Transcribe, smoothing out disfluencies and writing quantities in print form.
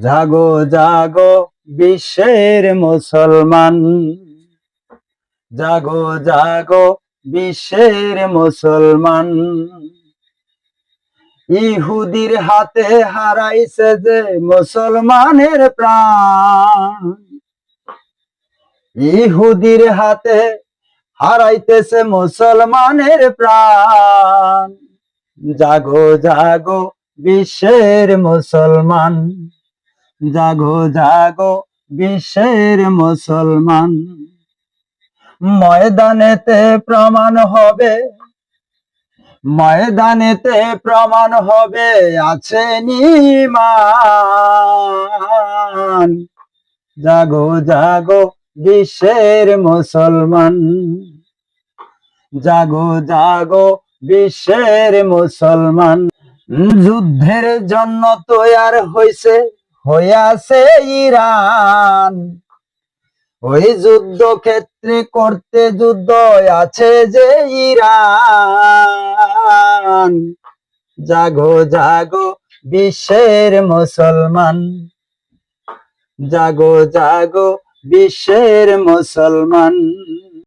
জাগো জাগো বিশ্বের মুসলমান, জাগো জাগো বিশ্বের মুসলমান। ইহুদির হাতে হারাইছে যে মুসলমানের প্রাণ, ইহুদির হাতে হারাইতেছে মুসলমানের প্রাণ। জাগো জাগো বিশ্বের মুসলমান, জাগো জাগো বিশ্বের মুসলমান। ময়দানেতে প্রমাণ হবে, ময়দানেতে প্রমাণ হবে আছে ঈমান। জাগো জাগো বিশ্বের মুসলমান, জাগো জাগো বিশ্বের মুসলমান। যুদ্ধের জন্য তৈয়ার হইয়াছে ইরান, ওই যুদ্ধক্ষেত্রে করতে যুদ্ধ আছে যে ইরান। জাগো জাগো বিশ্বের মুসলমান, জাগো জাগো বিশ্বের মুসলমান।